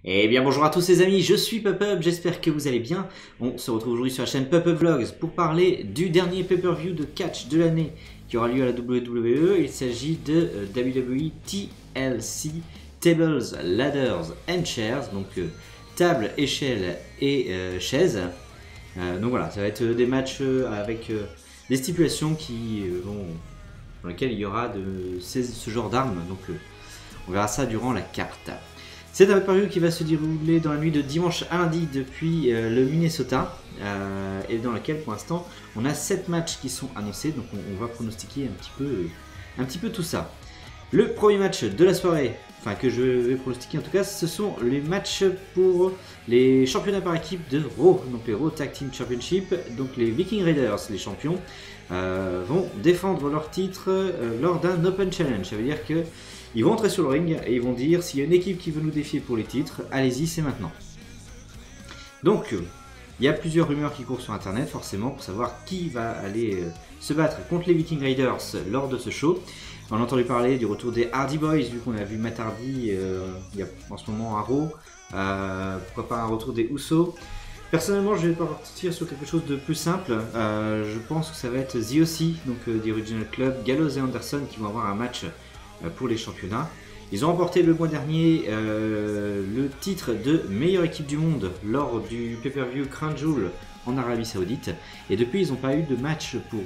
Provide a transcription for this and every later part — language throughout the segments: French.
Eh bien bonjour à tous les amis, je suis PupUp, j'espère que vous allez bien. On se retrouve aujourd'hui sur la chaîne PupUp Vlogs pour parler du dernier pay-per-view de catch de l'année qui aura lieu à la WWE. Il s'agit de WWE TLC, Tables, Ladders and Chairs, donc table, échelle et chaise. Donc voilà, ça va être des matchs avec des stipulations dans lesquelles il y aura ce genre d'armes, donc on verra ça durant la carte. C'est un pay-per-view qui va se dérouler dans la nuit de dimanche à lundi depuis le Minnesota et dans laquelle pour l'instant on a 7 matchs qui sont annoncés, donc on va pronostiquer un petit peu tout ça. Le premier match de la soirée, enfin que je vais pronostiquer en tout cas, ce sont les matchs pour les championnats par équipe de Raw, donc les Raw Tag Team Championship. Donc les Viking Raiders, les champions, vont défendre leur titre lors d'un Open Challenge. Ça veut dire que ils vont entrer sur le ring et ils vont dire s'il y a une équipe qui veut nous défier pour les titres, allez-y, c'est maintenant. Donc, il y a plusieurs rumeurs qui courent sur internet, forcément, pour savoir qui va aller se battre contre les Viking Raiders lors de ce show. On a entendu parler du retour des Hardy Boys, vu qu'on a vu Matt Hardy il y a en ce moment un Raw. Pourquoi pas un retour des Usos. Personnellement, je vais partir sur quelque chose de plus simple. Je pense que ça va être The OC, donc The Original Club, Gallows et Anderson qui vont avoir un match pour les championnats. Ils ont remporté le mois dernier le titre de meilleure équipe du monde lors du pay-per-view Crown Jewel en Arabie Saoudite, et depuis ils n'ont pas eu de match pour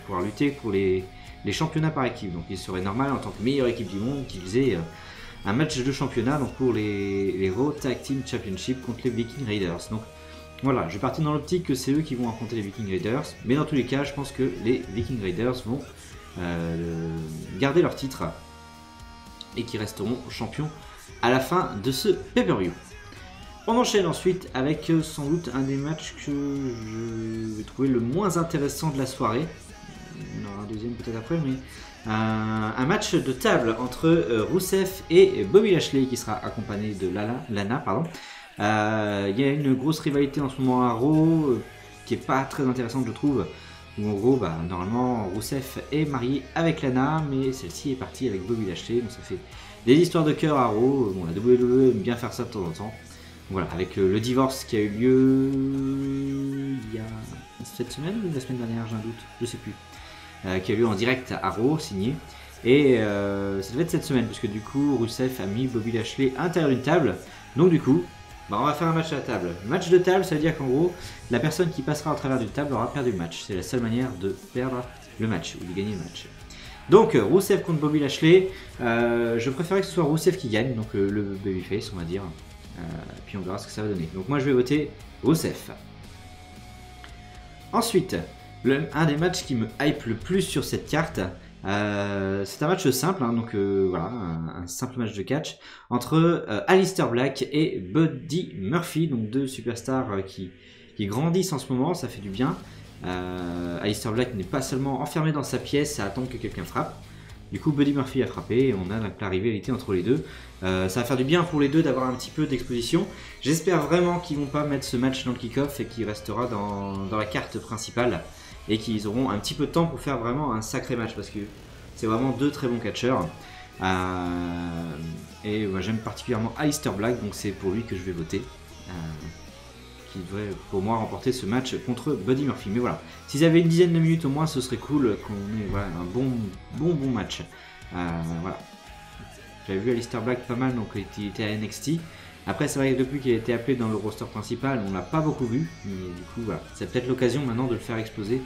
pouvoir lutter pour les championnats par équipe. Donc il serait normal en tant que meilleure équipe du monde qu'ils aient un match de championnat, donc pour les Raw Tag Team Championship contre les Viking Raiders. Donc voilà, je vais partir dans l'optique que c'est eux qui vont affronter les Viking Raiders, mais dans tous les cas je pense que les Viking Raiders vont garder leur titre et qui resteront champions à la fin de ce pay-per-view. On enchaîne ensuite avec sans doute un des matchs que je vais trouver le moins intéressant de la soirée. On aura un deuxième peut-être après, mais un match de table entre Rusev et Bobby Lashley qui sera accompagné de Lana. Il y a une grosse rivalité en ce moment à Raw qui est pas très intéressante je trouve. Où en gros, normalement, Rusev est marié avec Lana, mais celle-ci est partie avec Bobby Lashley, donc ça fait des histoires de cœur à Raw. Bon, la WWE aime bien faire ça de temps en temps. Voilà, avec le divorce qui a eu lieu il y a cette semaine ou la semaine dernière, j'ai un doute, je sais plus, qui a eu lieu en direct à Raw, signé. Et ça devait être cette semaine, parce que du coup, Rusev a mis Bobby Lashley à l'intérieur d'une table, donc du coup, on va faire un match à la table. Match de table, ça veut dire qu'en gros, la personne qui passera à travers d'une table aura perdu le match. C'est la seule manière de perdre le match, ou de gagner le match. Donc, Rusev contre Bobby Lashley. Je préférais que ce soit Rusev qui gagne, donc le babyface, on va dire. Puis on verra ce que ça va donner. Donc moi, je vais voter Rusev. Ensuite, un des matchs qui me hype le plus sur cette carte, c'est un match simple, hein, donc voilà, un simple match de catch entre Aleister Black et Buddy Murphy, donc deux superstars qui grandissent en ce moment, ça fait du bien. Aleister Black n'est pas seulement enfermé dans sa pièce à attendre que quelqu'un frappe. Du coup, Buddy Murphy a frappé et on a la rivalité entre les deux. Ça va faire du bien pour les deux d'avoir un petit peu d'exposition. J'espère vraiment qu'ils vont pas mettre ce match dans le kick-off et qu'il restera dans la carte principale. Et qu'ils auront un petit peu de temps pour faire vraiment un sacré match, parce que c'est vraiment deux très bons catcheurs. Et j'aime particulièrement Aleister Black, donc c'est pour lui que je vais voter. Qui devrait pour moi remporter ce match contre Buddy Murphy. Mais voilà, s'ils avaient une dizaine de minutes au moins, ce serait cool qu'on ait un bon match. Voilà. J'avais vu Aleister Black pas mal, donc il était à NXT. Après, c'est vrai que depuis qu'il a été appelé dans le roster principal, on l'a pas beaucoup vu. Mais du coup, voilà, c'est peut-être l'occasion maintenant de le faire exploser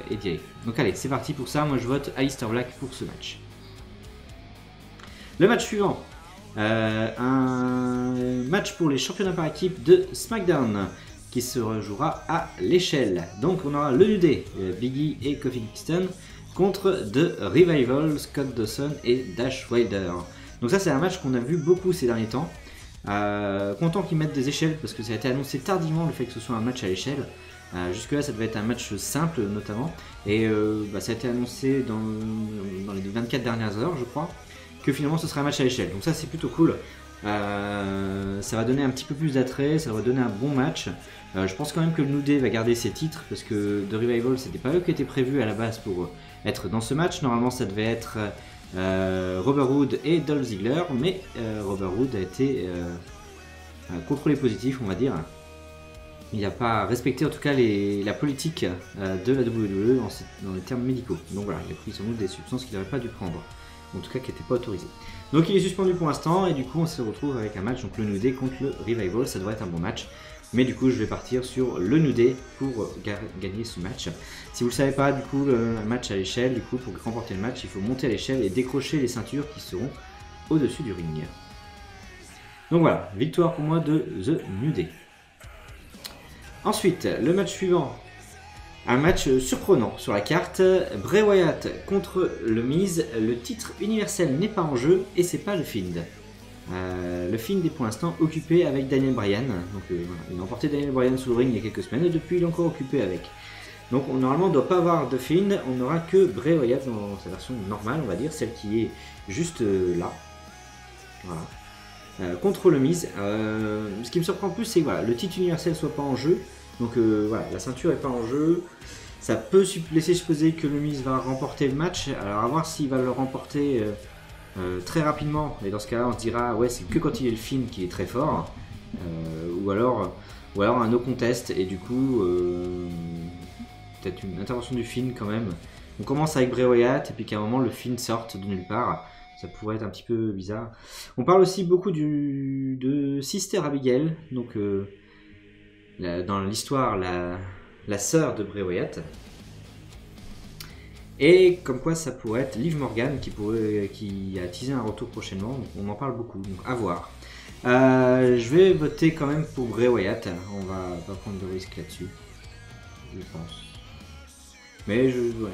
et d'y aller. Donc allez, c'est parti pour ça. Moi, je vote Aleister Black pour ce match. Le match suivant. Un match pour les championnats par équipe de SmackDown qui se rejouera à l'échelle. Donc, on aura le New Day, Big E et Kofi Kingston contre The Revival, Scott Dawson et Dash Wilder. Donc ça, c'est un match qu'on a vu beaucoup ces derniers temps. Content qu'ils mettent des échelles parce que ça a été annoncé tardivement le fait que ce soit un match à l'échelle. Jusque là ça devait être un match simple notamment, et ça a été annoncé dans les 24 dernières heures je crois que finalement ce sera un match à l'échelle, donc ça c'est plutôt cool. Ça va donner un petit peu plus d'attrait, ça va donner un bon match. Je pense quand même que le New Day va garder ses titres parce que The Revival c'était pas eux qui étaient prévus à la base pour être dans ce match. Normalement ça devait être Robert Roode et Dolph Ziggler, mais Robert Roode a été contrôlé positif, on va dire. Il n'a pas respecté en tout cas la politique de la WWE dans les termes médicaux. Donc voilà, il a pris sans doute des substances qu'il n'aurait pas dû prendre, en tout cas qui n'étaient pas autorisées. Donc il est suspendu pour l'instant et du coup on se retrouve avec un match, donc le New Day contre le Revival, ça devrait être un bon match. Mais du coup je vais partir sur le New Day pour gagner ce match. Si vous ne le savez pas, du coup le match à l'échelle, du coup pour remporter le match il faut monter à l'échelle et décrocher les ceintures qui seront au-dessus du ring. Donc voilà, victoire pour moi de The New Day. Ensuite, le match suivant, un match surprenant sur la carte, Bray Wyatt contre le Miz, le titre universel n'est pas en jeu et c'est pas le Fiend. Le Fiend est pour l'instant occupé avec Daniel Bryan, donc voilà, il a emporté Daniel Bryan sous le ring il y a quelques semaines et depuis il est encore occupé avec. Donc normalement on ne doit pas avoir de Fiend, on n'aura que Bray Wyatt dans sa version normale on va dire, celle qui est juste là. Voilà. Contre le Miz. Ce qui me surprend plus, c'est que voilà, le titre universel soit pas en jeu. Donc voilà, la ceinture est pas en jeu. Ça peut laisser supposer que le Miz va remporter le match. Alors à voir s'il va le remporter très rapidement. Et dans ce cas-là, on se dira ouais, c'est que quand il est le Fiend qu'il est très fort. Ou alors un no contest. Et du coup, peut-être une intervention du Fiend quand même. On commence avec Bray Wyatt et puis qu'à un moment le Fiend sorte de nulle part. Ça pourrait être un petit peu bizarre. On parle aussi beaucoup de Sister Abigail, donc dans l'histoire la sœur de Bray Wyatt. Et comme quoi ça pourrait être Liv Morgan qui a teasé un retour prochainement. Donc on en parle beaucoup, donc à voir. Je vais voter quand même pour Bray Wyatt. On va pas prendre de risque là-dessus, je pense. Mais ouais.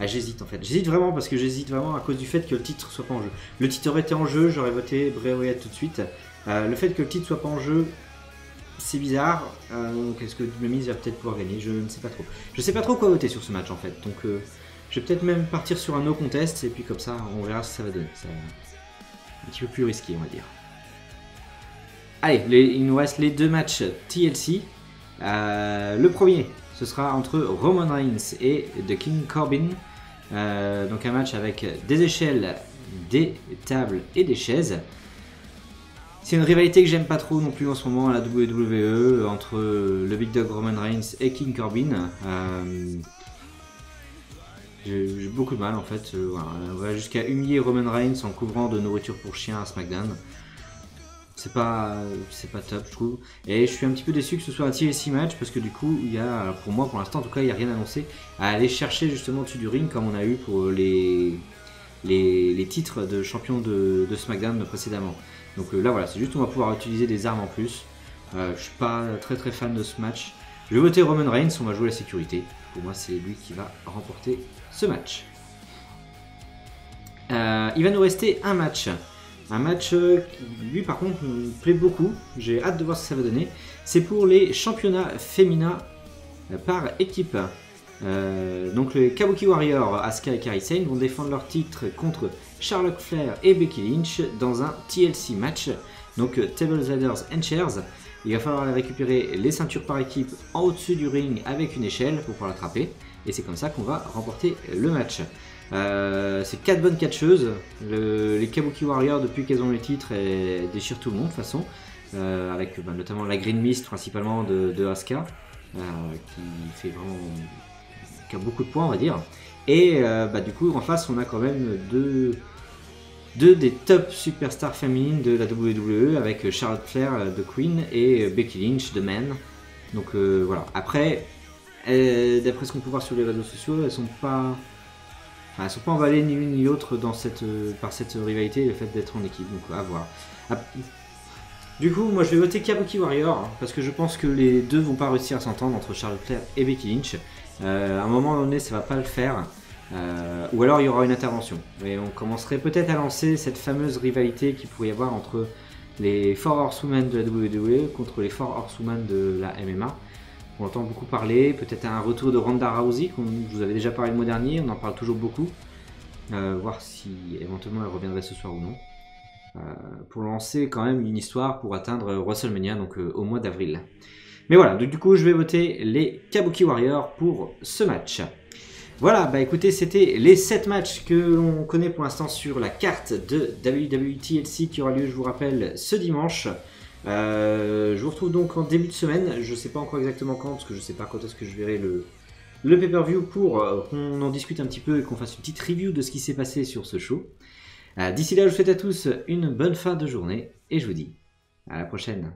Ah, j'hésite en fait, j'hésite vraiment parce que j'hésite vraiment à cause du fait que le titre soit pas en jeu. Le titre aurait été en jeu, j'aurais voté Bray Wyatt tout de suite. Le fait que le titre soit pas en jeu, c'est bizarre. Donc est-ce que le Miz va peut-être pouvoir gagner? Je ne sais pas trop. Je sais pas trop quoi voter sur ce match en fait. Donc je vais peut-être même partir sur un no contest et puis comme ça on verra ce que ça va donner. Ça va un petit peu plus risqué on va dire. Allez, il nous reste les deux matchs TLC. Le premier, ce sera entre Roman Reigns et The King Corbin. Donc un match avec des échelles, des tables et des chaises. C'est une rivalité que j'aime pas trop non plus en ce moment à la WWE entre le Big Dog Roman Reigns et King Corbin. J'ai beaucoup de mal en fait. Voilà, on va jusqu'à humilier Roman Reigns en couvrant de nourriture pour chien à SmackDown. C'est pas top je trouve. Et je suis un petit peu déçu que ce soit un TLC match parce que du coup il y a, pour moi pour l'instant en tout cas il n'y a rien annoncé à aller chercher justement au-dessus du ring comme on a eu pour les titres de champion de SmackDown précédemment. Donc là voilà, c'est juste on va pouvoir utiliser des armes en plus. Je suis pas très fan de ce match. Je vais voter Roman Reigns, on va jouer la sécurité. Pour moi c'est lui qui va remporter ce match. Il va nous rester un match. Un match qui, lui par contre, me plaît beaucoup. J'ai hâte de voir ce que ça va donner. C'est pour les championnats féminins par équipe. Donc les Kabuki Warriors, Asuka et Kairi Sane vont défendre leur titre contre Charlotte Flair et Becky Lynch dans un TLC match. Donc Tables, Ladders and Chairs. Il va falloir récupérer les ceintures par équipe en au-dessus du ring avec une échelle pour pouvoir l'attraper. Et c'est comme ça qu'on va remporter le match. C'est 4 bonnes catcheuses. Les Kabuki Warriors, depuis qu'elles ont les titres, elles déchirent tout le monde de toute façon. Avec notamment la Green Mist principalement de Asuka, qui fait vraiment qui a beaucoup de points on va dire. Et du coup en face on a quand même deux des top superstars féminines de la WWE avec Charlotte Flair de Queen et Becky Lynch de Man. Donc voilà. Après, d'après ce qu'on peut voir sur les réseaux sociaux, elles sont pas emballées ni l'une ni l'autre par cette rivalité, le fait d'être en équipe. Donc à voir. Du coup, moi je vais voter Kabuki Warrior parce que je pense que les deux vont pas réussir à s'entendre entre Charlotte Flair et Becky Lynch. À un moment donné, ça va pas le faire. Ou alors il y aura une intervention. Et on commencerait peut-être à lancer cette fameuse rivalité qu'il pourrait y avoir entre les 4 Horsewomen de la WWE contre les 4 Horsewomen de la MMA. On entend beaucoup parler, peut-être un retour de Ronda Rousey, comme je vous avais déjà parlé le mois dernier, on en parle toujours beaucoup. Voir si éventuellement elle reviendrait ce soir ou non. Pour lancer quand même une histoire pour atteindre WrestleMania, donc au mois d'avril. Mais voilà, donc, du coup je vais voter les Kabuki Warriors pour ce match. Voilà, bah écoutez, c'était les 7 matchs que l'on connaît pour l'instant sur la carte de WWE TLC qui aura lieu, je vous rappelle, ce dimanche. Je vous retrouve donc en début de semaine, je ne sais pas encore exactement quand, parce que je ne sais pas quand est-ce que je verrai le pay-per-view pour qu'on en discute un petit peu et qu'on fasse une petite review de ce qui s'est passé sur ce show. D'ici là, je vous souhaite à tous une bonne fin de journée et je vous dis à la prochaine.